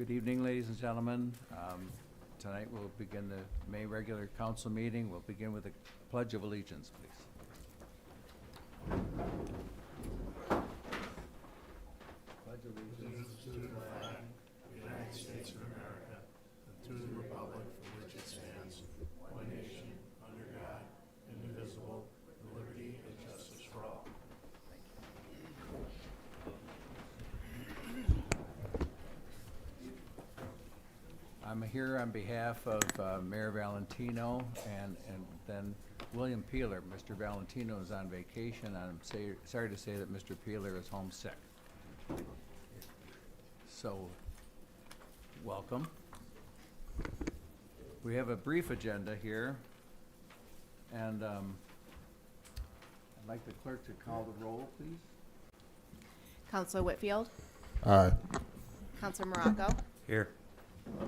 Good evening, ladies and gentlemen. Tonight we'll begin the May regular council meeting. We'll begin with a pledge of allegiance, please. Pledge allegiance To the flag of the United States of America, and to the republic for which it stands, one nation, under God, indivisible, with liberty and justice for all. I'm here on behalf of Mayor Valentino and then William Peeler. Mr. Valentino is on vacation. I'm sorry to say that Mr. Peeler is homesick. So, welcome. We have a brief agenda here, and I'd like the clerk to call the roll, please. Counselor Whitfield, Aye. Counselor Morocco, Here.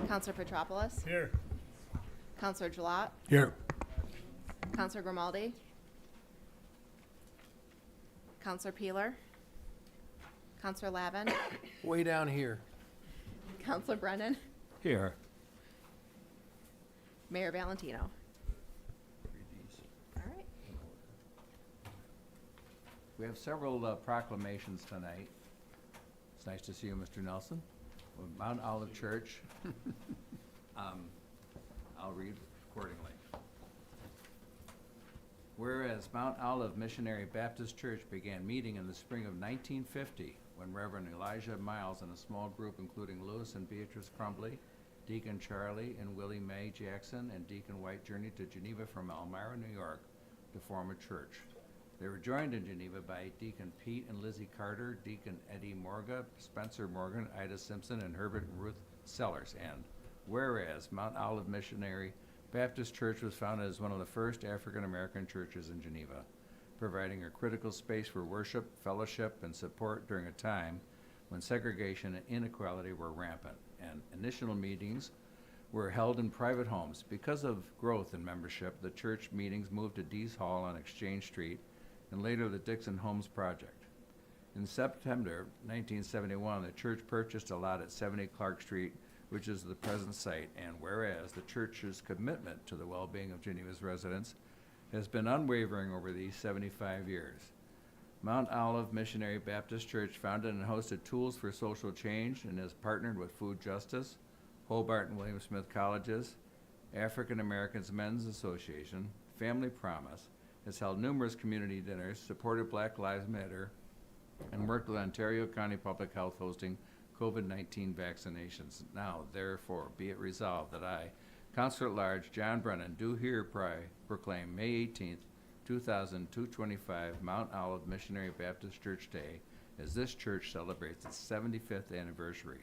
Counselor Petropoulos, Here. Counselor Gilat, Here. Counselor Grimaldi, Counselor Peeler, Counselor Lavin, Way down here. Counselor Brennan, Here. Mayor Valentino. All right. We have several proclamations tonight. It's nice to see you, Mr. Nelson. With Mount Olive Church. I'll read accordingly. Whereas Mount Olive Missionary Baptist Church began meeting in the spring of 1950 when Reverend Elijah Miles and a small group including Louis and Beatrice Crumbly, Deacon Charlie and Willie Mae Jackson, and Deacon White journeyed to Geneva from Elmira, New York to form a church. They were joined in Geneva by Deacon Pete and Lizzie Carter, Deacon Eddie Morga, Spencer Morgan, Ida Simpson, and Herbert and Ruth Sellers. And whereas Mount Olive Missionary Baptist Church was founded as one of the first African-American churches in Geneva, providing a critical space for worship, fellowship, and support during a time when segregation and inequality were rampant, and initial meetings were held in private homes. Because of growth in membership, the church meetings moved to Dees Hall on Exchange Street, and later the Dixon Homes Project. In September 1971, the church purchased a lot at 70 Clark Street, which is the present site, and whereas the church's commitment to the well-being of Geneva's residents has been unwavering over these 75 years. Mount Olive Missionary Baptist Church founded and hosted Tools for Social Change and has partnered with Food Justice, Hobart and William Smith Colleges, African Americans Men's Association, Family Promise, has held numerous community dinners, supported Black Lives Matter, and worked with Ontario County Public Health hosting COVID-19 vaccinations. Now, therefore, be it resolved that I, Councilor at Large John Brennan, do hereby proclaim May 18th, 2025 Mount Olive Missionary Baptist Church Day as this church celebrates its 75th anniversary,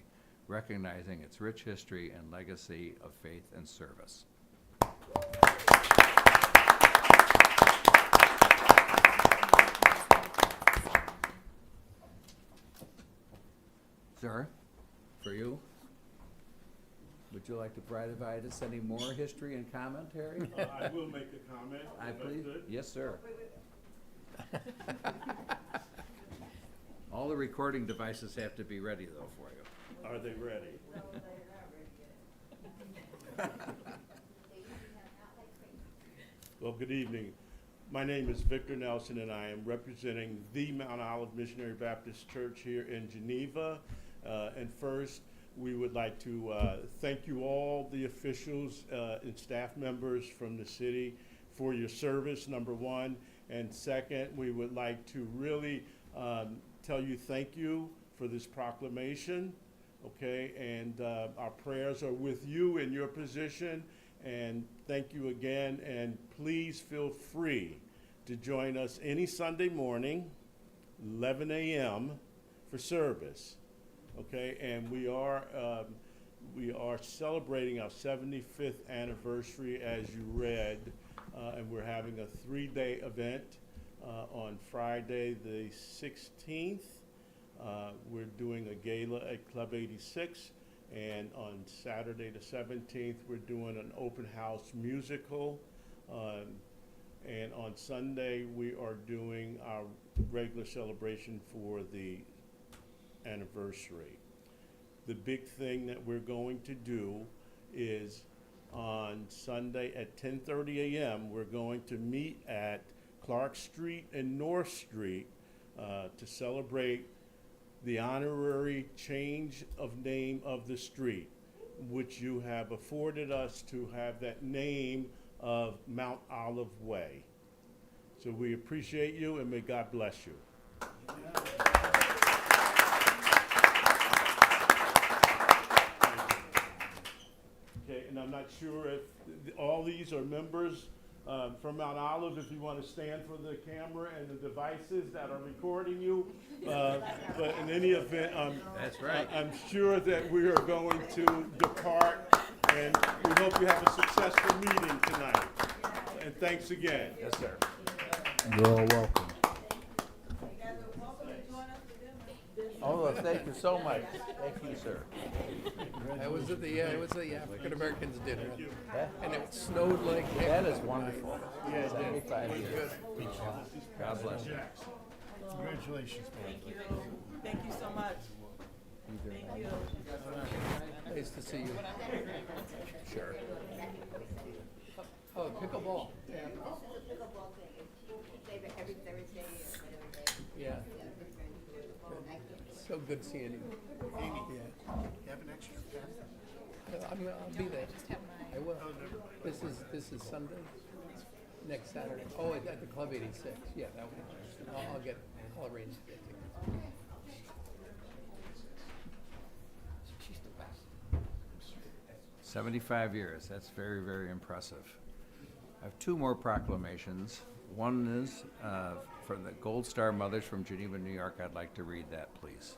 recognizing its rich history and legacy of faith and service. Sir, for you, would you like to provide us any more history and commentary? I will make a comment. I if please, could. yes, sir. All the recording devices have to be ready though for you. Are they ready? Well, good evening. My name is Victor Nelson, and I am representing the Mount Olive Missionary Baptist Church here in Geneva. And first, we would like to thank you all, the officials and staff members from the city, for your service, number one. And second, we would like to really tell you thank you for this proclamation, okay? And our prayers are with you in your position. And thank you again, and please feel free to join us any Sunday morning, 11 a.m. for service, okay? And we are celebrating our 75th anniversary, as you read, and we're having a 3-day event on Friday the 16th. We're doing a gala at Club 86. And on Saturday the 17th, we're doing an open house musical. And on Sunday, we are doing our regular celebration for the anniversary. the big thing that we're going to do is on Sunday at 10:30 a.m., we're going to meet at Clark Street and North Street to celebrate the honorary change of name of the street, which you have afforded us to have that name of Mount Olive Way. So we appreciate you, and may God bless you. Okay, and I'm not sure if all these are members from Mount Olive, if you want to stand for the camera and the devices that are recording you. But in any event, That's right. I'm sure that we are going to depart, and we hope you have a successful meeting tonight. And thanks again. Yes, sir. You're all welcome. Oh, well, thank you so much. Thank you, sir. I was at the African Americans dinner, and it snowed like heck. That is wonderful. 75 years. God bless you. Congratulations, man. Thank you so much. Thank you. Nice to see you. Sure. Oh, pickleball. Yeah. Every Thursday or whatever day. Yeah. So good seeing you. Amy, Yeah. you have an extra pass? I'll be there. I will. This is Sunday. Next Saturday. Oh, at the Club 86. Yeah, that one. I'll arrange to get tickets. 75 years, that's very, very impressive. I have two more proclamations. One is for the Gold Star Mothers from Geneva, New York. I'd like to read that, please.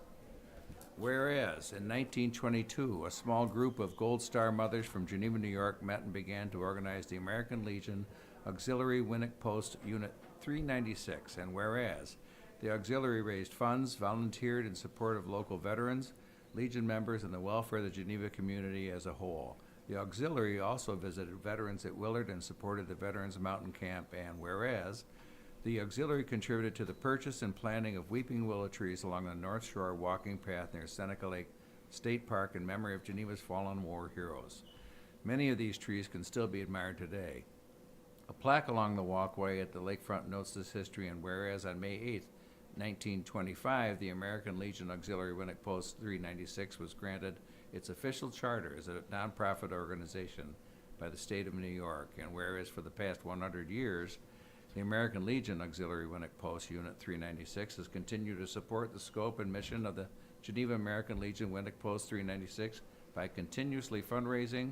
Whereas, in 1922, a small group of Gold Star Mothers from Geneva, New York met and began to organize the American Legion Auxiliary Winnick Post Unit 396, and whereas, the auxiliary raised funds, volunteered in support of local veterans, Legion members, and the welfare of the Geneva community as a whole. The auxiliary also visited veterans at Willard and supported the Veterans Mountain Camp, and whereas, the auxiliary contributed to the purchase and planting of weeping willow trees along the North Shore walking path near Seneca Lake State Park in memory of Geneva's fallen war heroes. Many of these trees can still be admired today. A plaque along the walkway at the lakefront notes this history, and whereas on May 8th, 1925, the American Legion Auxiliary Winnick Post 396 was granted its official charter as a nonprofit organization by the state of New York, and whereas for the past 100 years, the American Legion Auxiliary Winnick Post Unit 396 has continued to support the scope and mission of the Geneva American Legion Winnick Post 396 by continuously fundraising,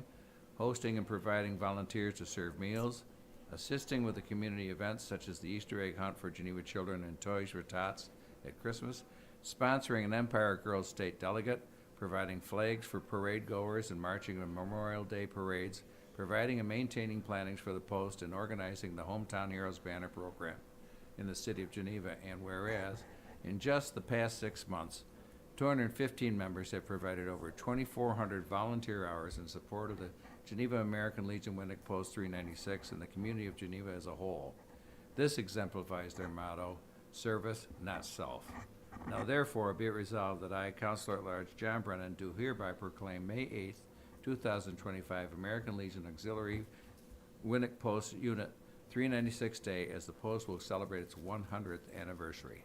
hosting and providing volunteers to serve meals, assisting with the community events such as the Easter egg hunt for Geneva children and Toys for Tots at Christmas, sponsoring an Empire Girls State delegate, providing flags for parade goers and marching on Memorial Day parades, providing and maintaining plannings for the post, and organizing the Hometown Heroes Banner program in the city of Geneva. And whereas, in just the past 6 months, 215 members have provided over 2,400 volunteer hours in support of the Geneva American Legion Winnick Post 396 and the community of Geneva as a whole. This exemplifies their motto, service, not self. Now therefore be it resolved that I, Councilor at Large John Brennan, do hereby proclaim May 8th, 2025 American Legion Auxiliary Winnick Post Unit 396 Day as the post will celebrate its 100th anniversary.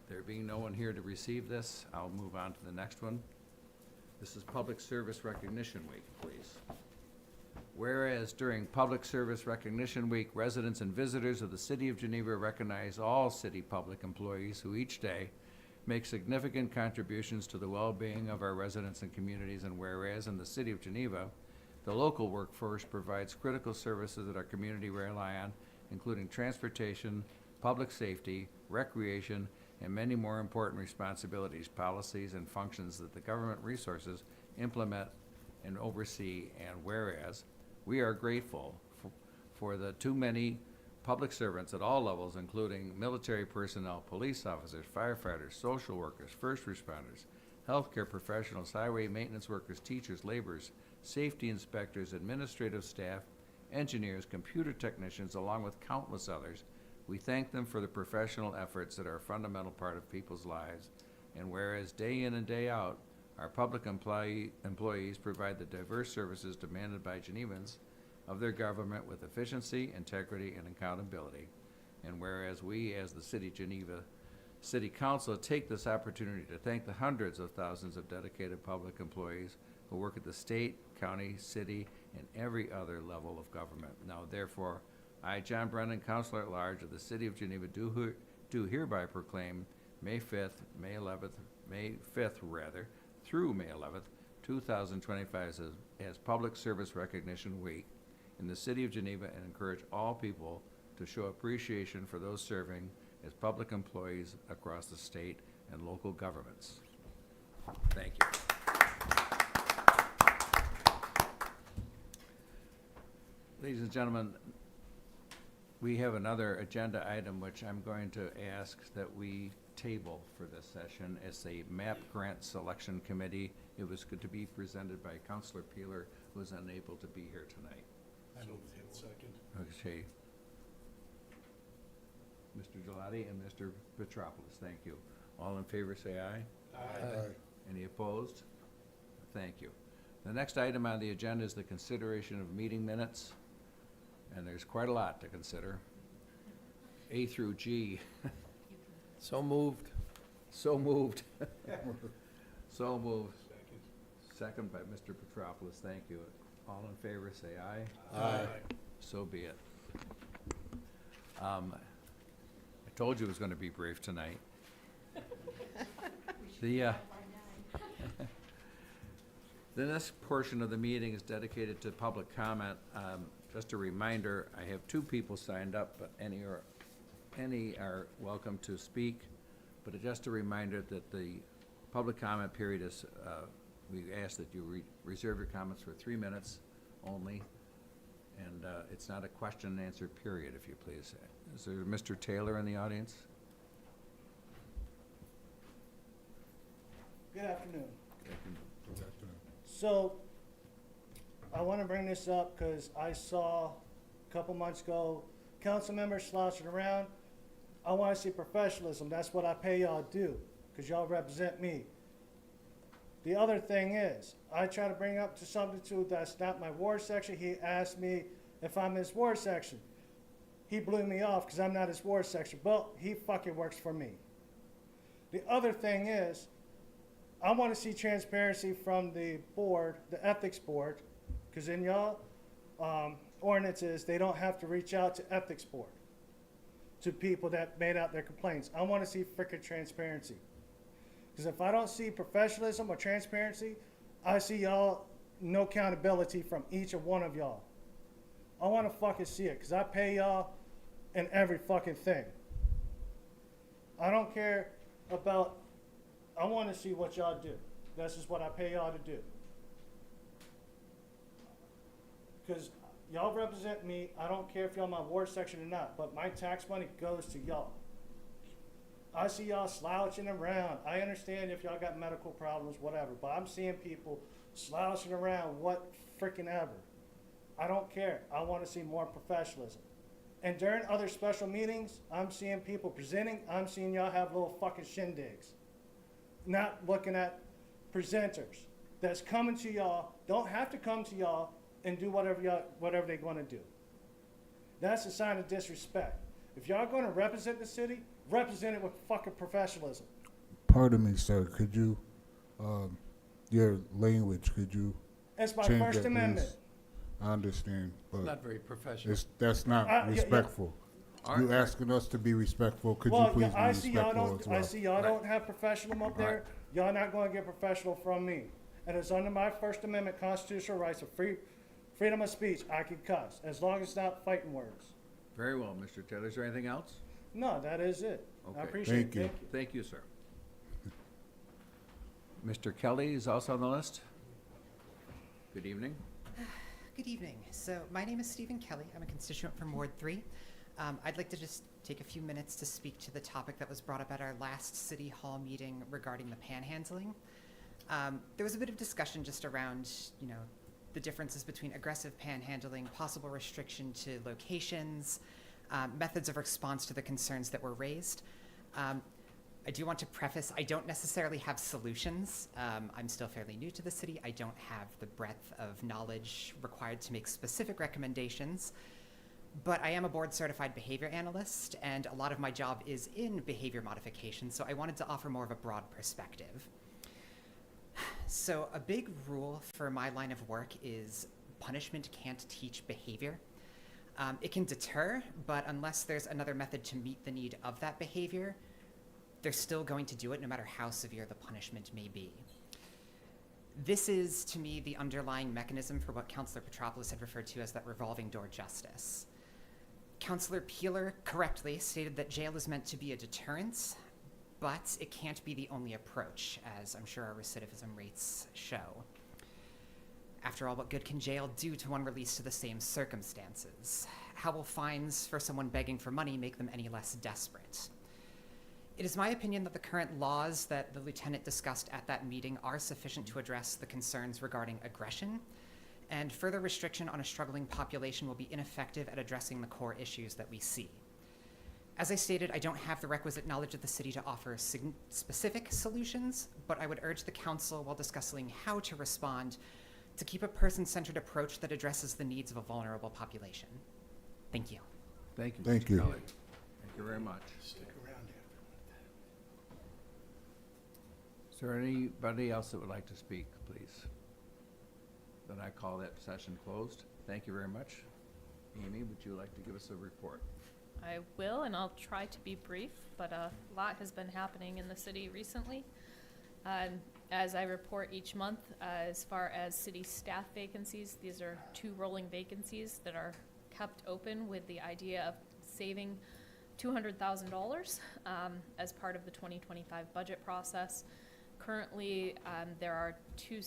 There being no one here to receive this, I'll move on to the next one. This is Public Service Recognition Week, please. Whereas during Public Service Recognition Week, residents and visitors of the City of Geneva recognize all city public employees who each day make significant contributions to the well-being of our residents and communities, and whereas in the City of Geneva, the local workforce provides critical services that our community rely on, including transportation, public safety, recreation, and many more important responsibilities, policies, and functions that the government resources implement and oversee. And whereas we are grateful for the too many public servants at all levels, including military personnel, police officers, firefighters, social workers, first responders, healthcare professionals, highway maintenance workers, teachers, laborers, safety inspectors, administrative staff, engineers, computer technicians, along with countless others. We thank them for the professional efforts that are a fundamental part of people's lives, and whereas day in and day out, our public employees provide the diverse services demanded by Genevans of their government with efficiency, integrity, and accountability. And whereas we, as the City of Geneva City Council, take this opportunity to thank the hundreds of thousands of dedicated public employees who work at the state, county, city, and every other level of government. Now therefore, I, John Brennan, Councilor at Large of the City of Geneva, do hereby proclaim May 5th, through May 11th, 2025 as Public Service Recognition Week in the City of Geneva, and encourage all people to show appreciation for those serving as public employees across the state and local governments. Thank you. Ladies and gentlemen, we have another agenda item which I'm going to ask that we table for this session. It's a MAP Grant Selection Committee. It was good to be presented by Councilor Peeler, who is unable to be here tonight. Second. Okay. Mr. Gelati and Mr. Petropoulos, thank you. All in favor say aye. Aye. Any opposed? Thank you. The next item on the agenda is the consideration of meeting minutes, and there's quite a lot to consider. A through G. So moved. So moved. So moved. Second by Mr. Petropoulos, thank you. All in favor say aye. Aye. So be it. I told you it was gonna be brief tonight. The next portion of the meeting is dedicated to public comment. Just a reminder, I have 2 people signed up, but any are welcome to speak. But just a reminder that the public comment period is, we ask that you reserve your comments for 3 minutes only. And it's not a question and answer period, if you please. Is there Mr. Taylor in the audience? Good afternoon. So, I want to bring this up because I saw a couple months ago council members slouching around. I want to see professionalism. That's what I pay y'all to do, because y'all represent me. The other thing is, I try to bring up to something too that's not my ward section. He asked me if I'm his ward section. He blew me off because I'm not his ward section. Well, he fucking works for me. The other thing is, I want to see transparency from the board, the ethics board, because in y'all ordinances, they don't have to reach out to ethics board, to people that made out their complaints. I want to see frickin' transparency. Because if I don't see professionalism or transparency, I see y'all no accountability from each and one of y'all. I want to fucking see it, because I pay y'all in every fucking thing. I don't care about, I want to see what y'all do. This is what I pay y'all to do. Because y'all represent me. I don't care if y'all my ward section or not, but my tax money goes to y'all. I see y'all slouching around. I understand if y'all got medical problems, whatever, but I'm seeing people slouching around, what freaking ever. I don't care. I want to see more professionalism. And during other special meetings, I'm seeing people presenting. I'm seeing y'all have little fucking shindigs. Not looking at presenters that's coming to y'all, don't have to come to y'all and do whatever they're going to do. That's a sign of disrespect. If y'all going to represent the city, represent it with fucking professionalism. Pardon me, sir. Could you, your language, could you It's my change First that, Amendment. please? I understand, It's but not very professional. that's not yeah. respectful. All You right. asking us to be respectful, could you Well, please I be see y'all respectful don't. as well? I see y'all Right. don't have professional up there. Right. Y'all not going to get professional from me. And it's under my First Amendment constitutional rights of freedom of speech. I can cuss as long as it's not fighting words. Very well, Mr. Taylor. Is there anything else? No, that is it. Okay. I appreciate Thank it. you. Thank you. Thank you, sir. Mr. Kelly is also on the list. Good evening. Good evening. So my name is Stephen Kelly. I'm a constituent from Ward 3. I'd like to just take a few minutes to speak to the topic that was brought up at our last City Hall meeting regarding the panhandling. There was a bit of discussion just around, the differences between aggressive panhandling, possible restriction to locations, methods of response to the concerns that were raised. I do want to preface, I don't necessarily have solutions. I'm still fairly new to the city. I don't have the breadth of knowledge required to make specific recommendations, but I am a board-certified behavior analyst, and a lot of my job is in behavior modification, so I wanted to offer more of a broad perspective. So a big rule for my line of work is punishment can't teach behavior. It can deter, but unless there's another method to meet the need of that behavior, they're still going to do it no matter how severe the punishment may be. This is, to me, the underlying mechanism for what Councillor Petropoulos had referred to as that revolving door justice. Councillor Peeler correctly stated that jail is meant to be a deterrent, but it can't be the only approach, as I'm sure our recidivism rates show. After all, what good can jail do to one released to the same circumstances? How will fines for someone begging for money make them any less desperate? It is my opinion that the current laws that the lieutenant discussed at that meeting are sufficient to address the concerns regarding aggression, and further restriction on a struggling population will be ineffective at addressing the core issues that we see. As I stated, I don't have the requisite knowledge of the city to offer specific solutions, but I would urge the council, while discussing how to respond, to keep a person-centered approach that addresses the needs of a vulnerable population. Thank you. Thank you, Thank Mr. you. Kelly. Thank you very much. Stick around Is there anybody else that would like to speak, please? Then I call that session closed. Thank you very much. Amy, would you like to give us a report? I will, and I'll try to be brief, but a lot has been happening in the city recently. As I report each month, as far as city staff vacancies, these are 2 rolling vacancies that are kept open with the idea of saving $200,000 as part of the 2025 budget process. Currently, there are 2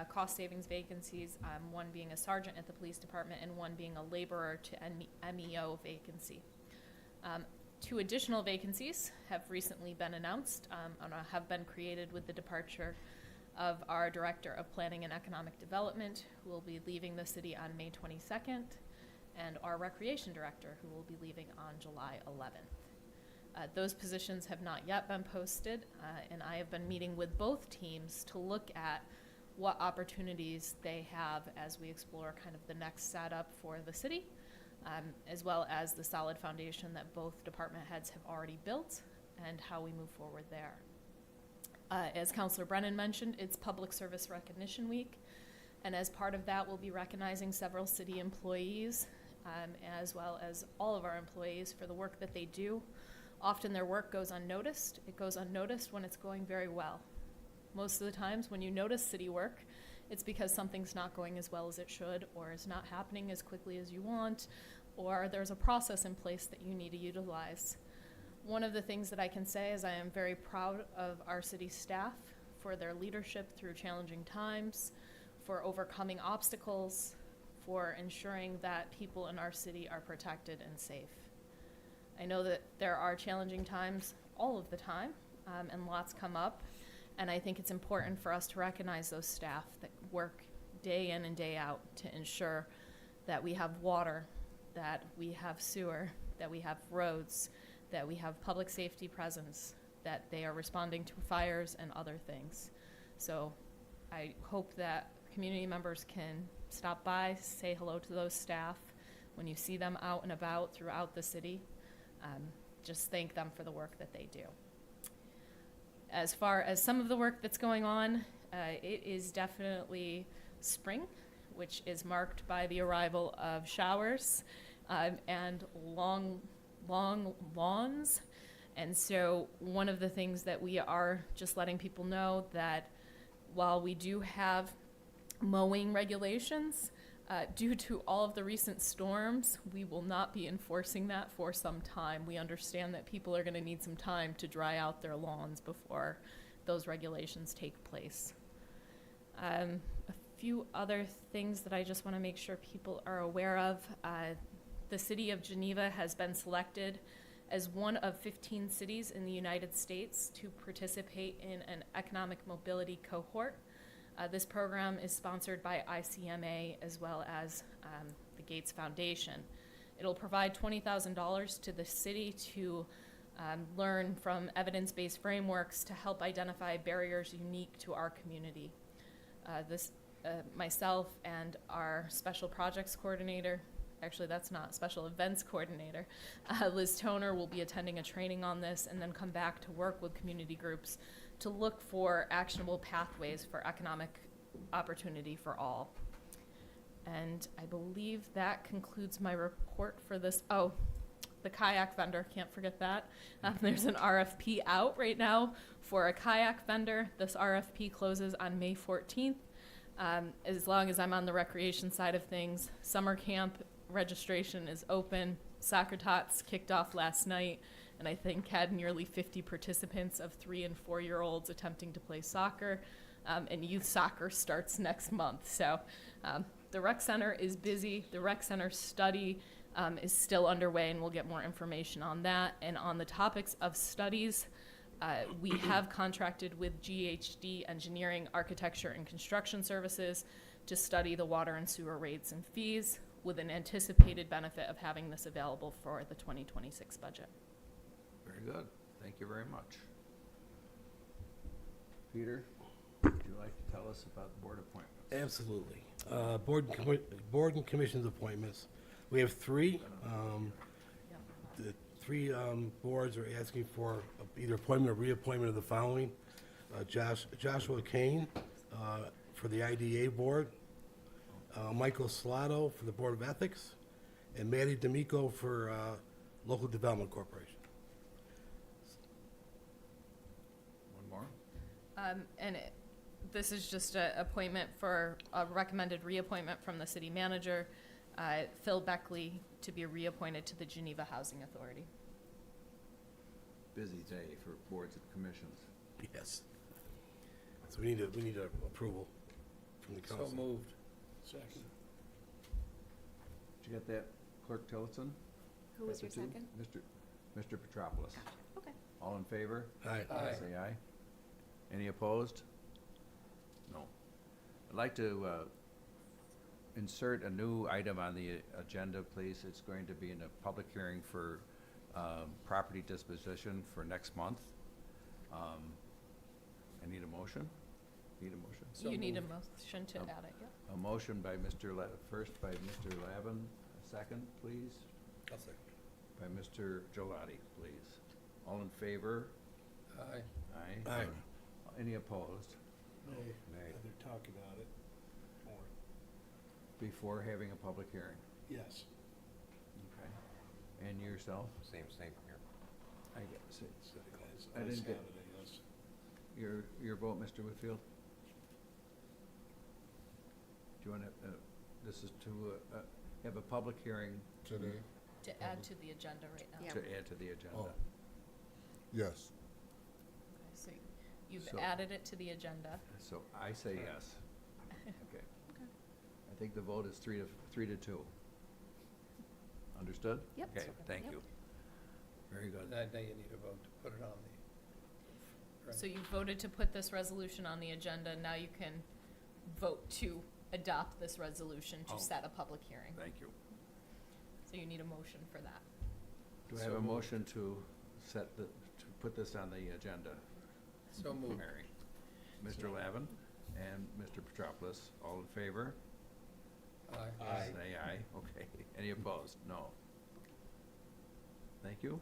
cost savings vacancies, one being a sergeant at the police department and one being a laborer to MEO vacancy. 2 additional vacancies have recently been announced and have been created with the departure of our Director of Planning and Economic Development, who will be leaving the city on May 22nd, and our Recreation Director, who will be leaving on July 11th. Those positions have not yet been posted, and I have been meeting with both teams to look at what opportunities they have as we explore kind of the next setup for the city, as well as the solid foundation that both department heads have already built and how we move forward there. As Councillor Brennan mentioned, it's Public Service Recognition Week, and as part of that, we'll be recognizing several city employees, as well as all of our employees for the work that they do. Often their work goes unnoticed. It goes unnoticed when it's going very well. Most of the times when you notice city work, it's because something's not going as well as it should, or is not happening as quickly as you want, or there's a process in place that you need to utilize. One of the things that I can say is I am very proud of our city staff for their leadership through challenging times, for overcoming obstacles, for ensuring that people in our city are protected and safe. I know that there are challenging times all of the time, and lots come up, and I think it's important for us to recognize those staff that work day in and day out to ensure that we have water, that we have sewer, that we have roads, that we have public safety presence, that they are responding to fires and other things. So I hope that community members can stop by, say hello to those staff. When you see them out and about throughout the city, just thank them for the work that they do. As far as some of the work that's going on, it is definitely spring, which is marked by the arrival of showers and long lawns. And so one of the things that we are just letting people know that while we do have mowing regulations, due to all of the recent storms, we will not be enforcing that for some time. We understand that people are going to need some time to dry out their lawns before those regulations take place. A few other things that I just want to make sure people are aware of. The city of Geneva has been selected as one of 15 cities in the United States to participate in an economic mobility cohort. This program is sponsored by ICMA as well as the Gates Foundation. It'll provide $20,000 to the city to learn from evidence-based frameworks to help identify barriers unique to our community. Myself and our special projects coordinator, actually that's not, special events coordinator, Liz Toner, will be attending a training on this and then come back to work with community groups to look for actionable pathways for economic opportunity for all. And I believe that concludes my report for this. Oh, the kayak vendor, can't forget that. There's an RFP out right now for a kayak vendor. This RFP closes on May 14th. As long as I'm on the recreation side of things, summer camp registration is open. Soccer Tots kicked off last night, and I think had nearly 50 participants of 3 and 4-year-olds attempting to play soccer. And youth soccer starts next month. So the rec center is busy. The rec center study is still underway, and we'll get more information on that. And on the topics of studies, we have contracted with GHD Engineering, Architecture, and Construction Services to study the water and sewer rates and fees with an anticipated benefit of having this available for the 2026 budget. Very good. Thank you very much. Peter, would you like to tell us about board appointments? Absolutely. Board and commissions appointments. We have 3. The 3 boards are asking for either appointment or reappointment of the following. Joshua Kane for the IDA board, Michael Salato for the Board of Ethics, and Matty D'Amico for Local Development Corporation. One more? This is just an appointment for a recommended reappointment from the city manager, Phil Beckley, to be reappointed to the Geneva Housing Authority. Busy day for boards and commissions. Yes. So we need a approval from the council. So moved. Second. Did you get that, Clerk Tillotson? Who was Got your the two? second? Mr. Petropoulos. Okay. All in favor? Aye. Aye. Say aye. Any opposed? No. I'd like to insert a new item on the agenda, please. It's going to be in a public hearing for property disposition for next month. I need a motion. Need a motion? So You need a moved. motion to add it, yeah? A motion by first by Mr. Lavin, a second, please, I'll second. by Mr. Gelati, please. All in favor? Aye. Aye. Aye. Any opposed? Nay. Nay. They're talking about it more. Before having a public hearing? Yes. Okay. And yourself? Same here. I guess it's, I didn't get your vote, Mr. Whitfield? Do you want to, this is to have a public hearing Today? To add to the agenda right now. Yeah. to add to the agenda. Oh. Yes. Okay, so you've So- added it to the agenda. So I say yes. Okay. I think the vote is 3 to 2. Understood? Yep. Okay, thank Yep. you. Very good. Now you need a vote to put it on the. Right. So you voted to put this resolution on the agenda, now you can vote to adopt this resolution Oh. to set a public hearing. Thank you. So you need a motion for that. Do I have So a moved. motion to put this on the agenda? So moved. Mary. Mr. Lavin and Mr. Petropoulos, all in favor? Aye. Say aye. Okay. Any opposed? No. Thank you.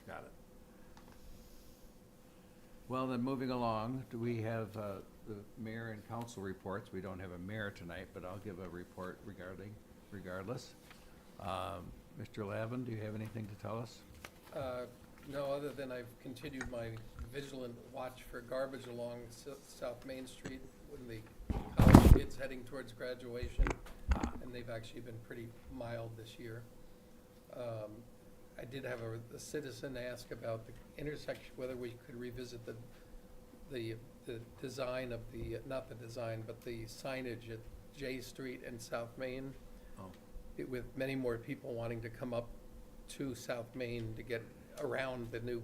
Got it. Well, then, moving along, do we have the mayor and council reports? We don't have a mayor tonight, but I'll give a report regardless. Mr. Lavin, do you have anything to tell us? No, other than I've continued my vigilant watch for garbage along South Main Street when the college kids heading towards graduation, and they've actually been pretty mild this year. I did have a citizen ask about the intersection, whether we could revisit the design of the, not the design, but the signage at J Street and South Main. Oh. With many more people wanting to come up to South Main to get around the new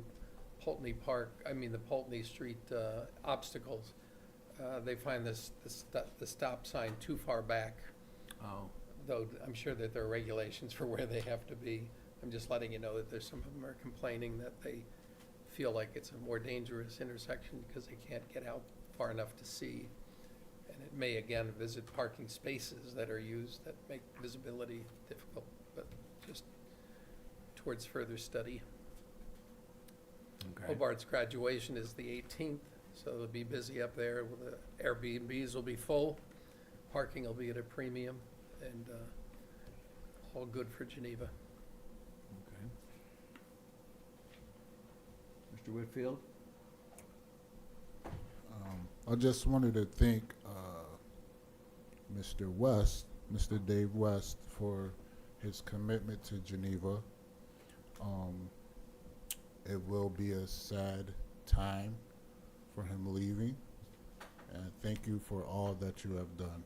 the Pulteney Street obstacles. They find the stop sign too far back. Oh, though I'm sure that there are regulations for where they have to be. I'm just letting you know that there's some of them are complaining that they feel like it's a more dangerous intersection because they can't get out far enough to see. And it may, again, visit parking spaces that are used that make visibility difficult, but just towards further study. Okay. Hobart's graduation is the 18th, so they'll be busy up there. The Airbnbs will be full, parking will be at a premium, and all good for Geneva. Okay. Mr. Whitfield? I just wanted to thank Mr. West, Mr. Dave West, for his commitment to Geneva. It will be a sad time for him leaving, and thank you for all that you have done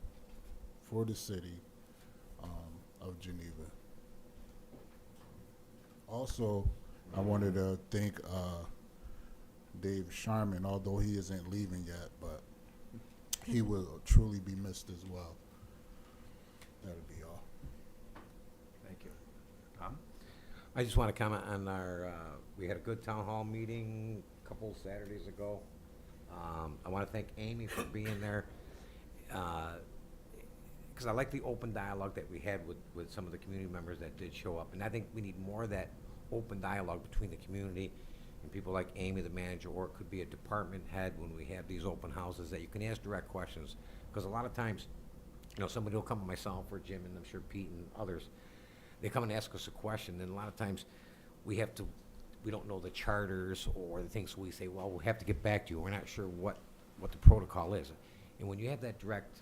for the city of Geneva. Also, I wanted to thank Dave Sharman, although he isn't leaving yet, but he will truly be missed as well. That'll be all. Thank you. Tom? I just want to comment on our, we had a good town hall meeting a couple Saturdays ago. I want to thank Amy for being there, because I like the open dialogue that we had with some of the community members that did show up. And I think we need more of that open dialogue between the community and people like Amy, the manager, or it could be a department head when we have these open houses that you can ask direct questions. Because a lot of times, you know, somebody will come to myself or Jim, and I'm sure Pete and others, they come and ask us a question, and a lot of times we don't know the charters or the things, so we say, well, we'll have to get back to you. We're not sure what the protocol is. And when you have that direct,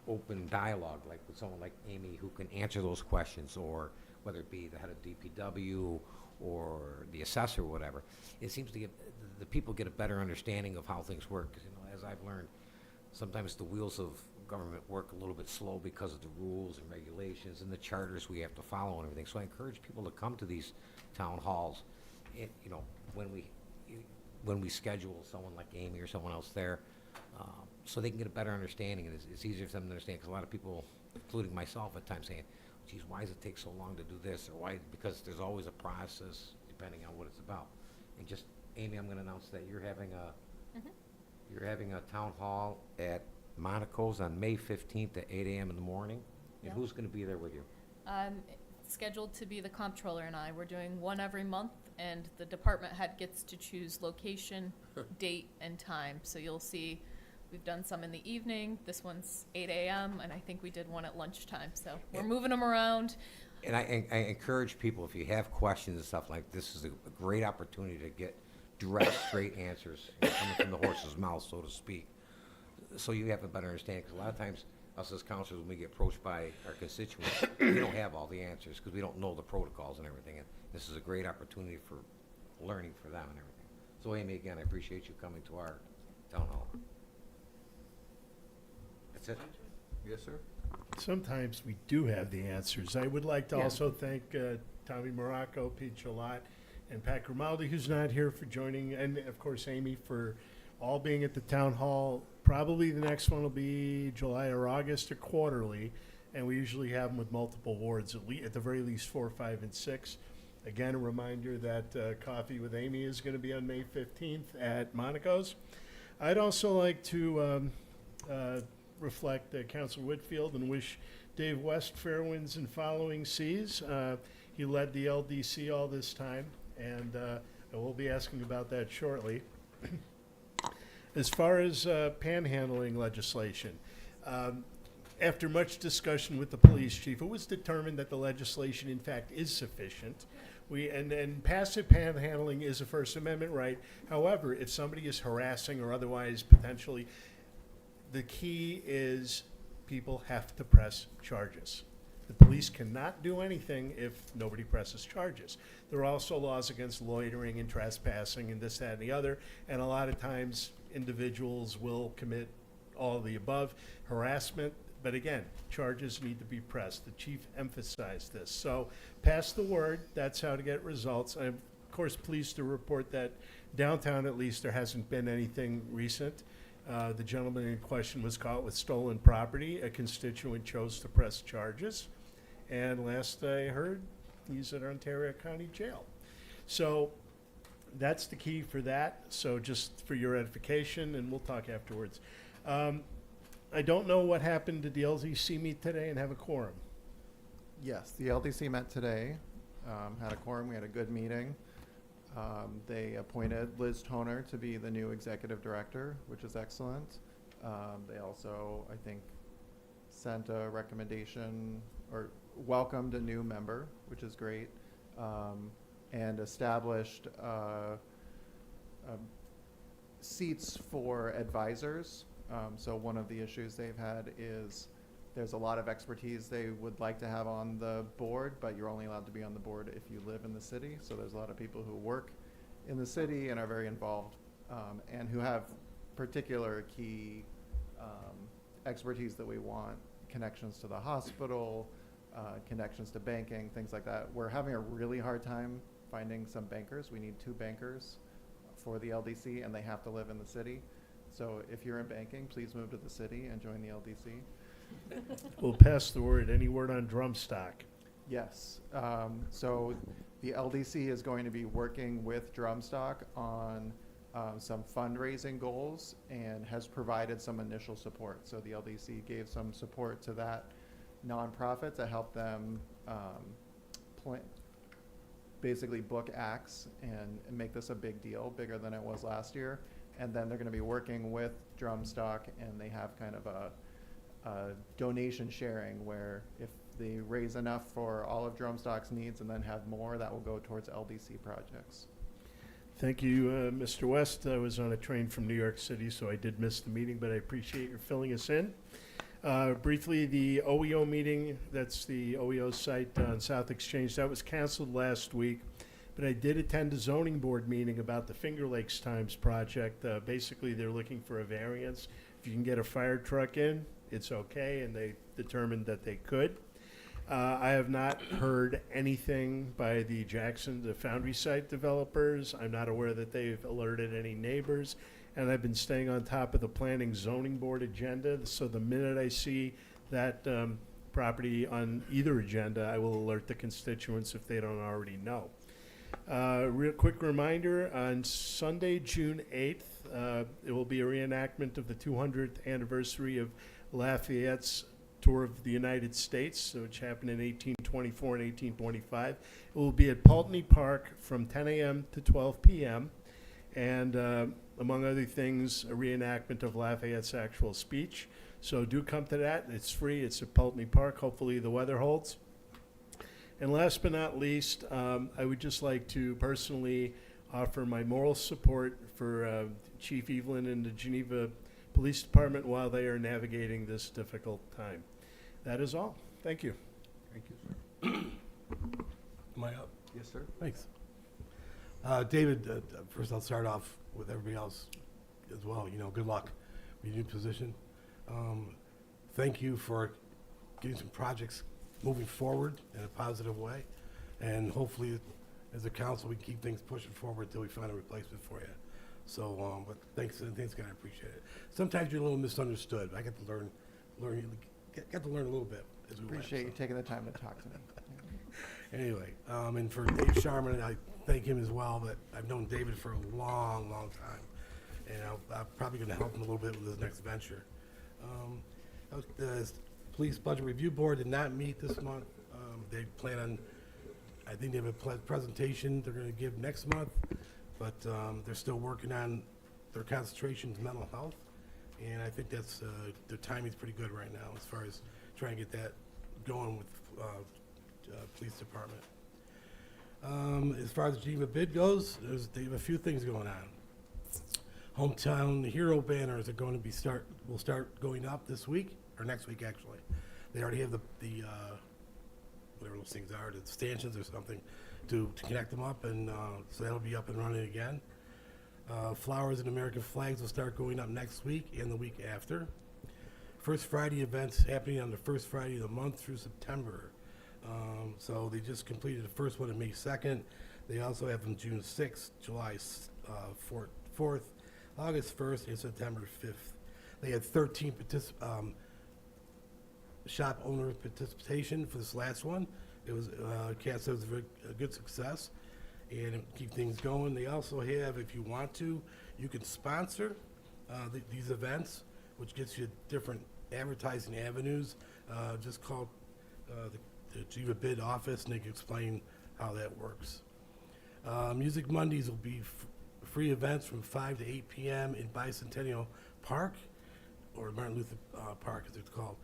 open dialogue, like with someone like Amy who can answer those questions, or whether it be the head of DPW or the assessor or whatever, it seems to get, the people get a better understanding of how things work. 'Cause, you know, as I've learned, sometimes the wheels of government work a little bit slow because of the rules and regulations and the charters we have to follow and everything. So I encourage people to come to these town halls, you know, when we schedule someone like Amy or someone else there, so they can get a better understanding, and it's easier for them to understand, because a lot of people, including myself at times, saying, geez, why does it take so long to do this, or why, because there's always a process depending on what it's about. And just, Amy, I'm gonna announce that you're having a town hall at Monaco's on May 15th at 8 a.m. in the morning. And Yeah. who's gonna be there with you? Scheduled to be the comptroller and I. We're doing one every month, and the department head gets to choose location, date, and time. So you'll see, we've done some in the evening. This one's 8 a.m., and I think we did one at lunchtime. So we're moving them around. And I encourage people, if you have questions and stuff like this, is a great opportunity to get direct, straight answers coming from the horse's mouth, so to speak, so you have a better understanding. Because a lot of times, us as counselors, when we get approached by our constituents, we don't have all the answers because we don't know the protocols and everything. And this is a great opportunity for learning for them and everything. So, Amy, again, I appreciate you coming to our town hall. That's it. Yes, sir? Sometimes we do have the answers. I would like to Yeah. also thank Tommy Morocco, Pete Gillot, and Pat Grimaldi, who's not here, for joining, and of course Amy for all being at the town hall. Probably the next one will be July or August or quarterly, and we usually have them with multiple wards, at the very least 4, 5, and 6. Again, a reminder that Coffee with Amy is going to be on May 15th at Monaco's. I'd also like to reflect Councilor Whitfield and wish Dave West fair winds and following seas. He led the LDC all this time, and I will be asking about that shortly. As far as panhandling legislation, after much discussion with the police chief, it was determined that the legislation, in fact, is sufficient. And passive panhandling is a First Amendment right. However, if somebody is harassing or otherwise potentially, the key is people have to press charges. The police cannot do anything if nobody presses charges. There are also laws against loitering and trespassing and this, that, and the other, and a lot of times individuals will commit all of the above, harassment, but again, charges need to be pressed. The chief emphasized this. So pass the word, that's how to get results. I'm, of course, pleased to report that downtown, at least, there hasn't been anything recent. The gentleman in question was caught with stolen property. A constituent chose to press charges. And last I heard, he's at Ontario County Jail. So that's the key for that. So just for your edification, and we'll talk afterwards. I don't know what happened. Did the LDC meet today and have a quorum? Yes, the LDC met today, had a quorum, we had a good meeting. They appointed Liz Toner to be the new executive director, which is excellent. They also, I think, sent a recommendation or welcomed a new member, which is great, and established seats for advisors. So one of the issues they've had is there's a lot of expertise they would like to have on the board, but you're only allowed to be on the board if you live in the city. So there's a lot of people who work in the city and are very involved, and who have particular key expertise that we want, connections to the hospital, connections to banking, things like that. We're having a really hard time finding some bankers. We need 2 bankers for the LDC, and they have to live in the city. So if you're in banking, please move to the city and join the LDC. We'll pass the word. Any word on Drumstock? Yes. So the LDC is going to be working with Drumstock on some fundraising goals and has provided some initial support. So the LDC gave some support to that nonprofit to help them basically book acts and make this a big deal, bigger than it was last year. And then they're going to be working with Drumstock, and they have kind of a donation sharing where if they raise enough for all of Drumstock's needs and then have more, that will go towards LDC projects. Thank you, Mr. West. I was on a train from New York City, so I did miss the meeting, but I appreciate your filling us in. Briefly, the OEO meeting, that's the OEO site on South Exchange, that was canceled last week, but I did attend a zoning board meeting about the Finger Lakes Times project. Basically, they're looking for a variance. If you can get a fire truck in, it's okay, and they determined that they could. I have not heard anything by the Foundry site developers. I'm not aware that they've alerted any neighbors, and I've been staying on top of the planning zoning board agenda, so the minute I see that property on either agenda, I will alert the constituents if they don't already know. Real quick reminder, on Sunday, June 8th, it will be a reenactment of the 200th anniversary of Lafayette's tour of the United States, which happened in 1824 and 1825. It will be at Pulteney Park from 10 a.m. to 12 p.m. And among other things, a reenactment of Lafayette's actual speech. So do come to that. It's free. It's at Pulteney Park. Hopefully the weather holds. And last but not least, I would just like to personally offer my moral support for Chief Evelyn and the Geneva Police Department while they are navigating this difficult time. That is all. Thank you. Thank you, sir. Am I up? Yes, sir. Thanks. David, first I'll start off with everybody else as well. You know, good luck with your new position. Thank you for getting some projects moving forward in a positive way. And hopefully, as a council, we keep things pushing forward until we find a replacement for you. So, but thanks, God, I appreciate it. Sometimes you're a little misunderstood. I get to learn a little bit as we went. Appreciate you taking the time to talk to me. Anyway, and for Dave Sharman, I thank him as well, but I've known David for a long, long time. And I'm probably going to help him a little bit with his next venture. The Police Budget Review Board did not meet this month. They plan on, I think they have a presentation they're going to give next month, but they're still working on their concentration in mental health. And I think that's, their timing's pretty good right now as far as trying to get that going with police department. As far as the Geneva bid goes, they have a few things going on. Hometown Hero banners are going to will start going up this week, or next week actually. They already have the whatever those things are, the stanchions or something, to connect them up, and so that'll be up and running again. Flowers and American flags will start going up next week and the week after. First Friday events happening on the first Friday of the month through September. So they just completed the first one on May 2nd. They also have them June 6th, July 4th, August 1st and September 5th. They had 13 shop owner participation for this last one. It was, can't say it was a good success, and it keep things going. They also have, if you want to, you can sponsor these events, which gets you different advertising avenues. Just call the Geneva bid office, and they can explain how that works. Music Mondays will be free events from 5 to 8 p.m. in Bicentennial Park, or Martin Luther Park as it's called,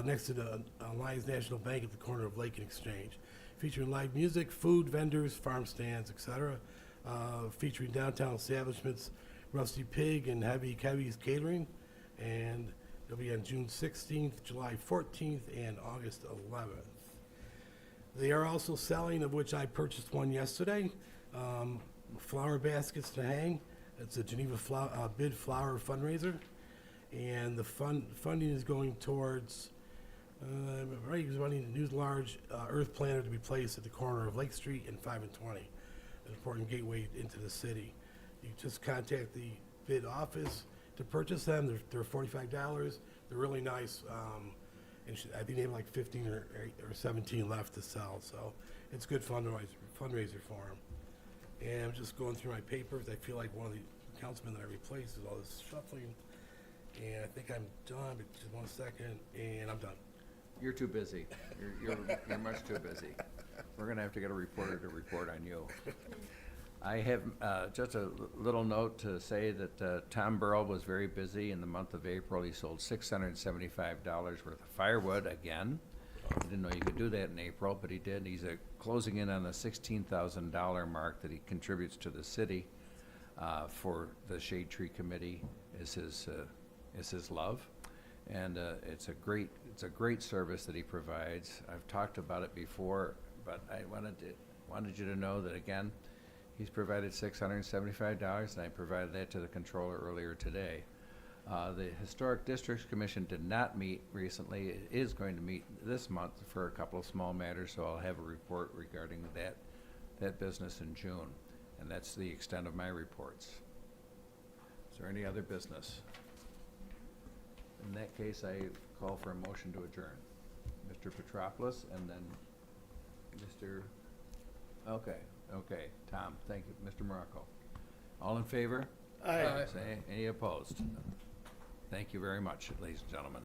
next to the Alliance National Bank at the corner of Lake and Exchange, featuring live music, food, vendors, farm stands, etc., featuring downtown establishments, Rusty Pig and Heavy Kevy's Catering, and it'll be on June 16th, July 14th, and August 11th. They are also selling, of which I purchased one yesterday, flower baskets to hang. It's a Geneva bid flower fundraiser, and the funding is going towards running a new large earth planter to be placed at the corner of Lake Street and 5 and 20, an important gateway into the city. You just contact the bid office to purchase them. They're $45. They're really nice. And I think they have like 15 or 17 left to sell, so it's a good fundraiser for them. And I'm just going through my papers. I feel like one of the councilmen that I replaced is all this shuffling, and I think I'm done. But just 1 second, and I'm done. You're too busy. You're much too busy. We're gonna have to get a reporter to report on you. I have just a little note to say that Tom Burrell was very busy in the month of April. He sold $675 worth of firewood again. I didn't know you could do that in April, but he did. He's closing in on the $16,000 mark that he contributes to the city for the Shade Tree Committee is his love, and it's a great service that he provides. I've talked about it before, but I wanted you to know that again. He's provided $675, and I provided that to the controller earlier today. The Historic Districts Commission did not meet recently. It is going to meet this month for a couple of small matters, so I'll have a report regarding that business in June. And that's the extent of my reports. Is there any other business? In that case, I call for a motion to adjourn. Mr. Petropoulos and then Mr. Okay, Tom, thank you. Mr. Morocco. All in favor? Aye. Say, any opposed? Thank you very much, ladies and gentlemen.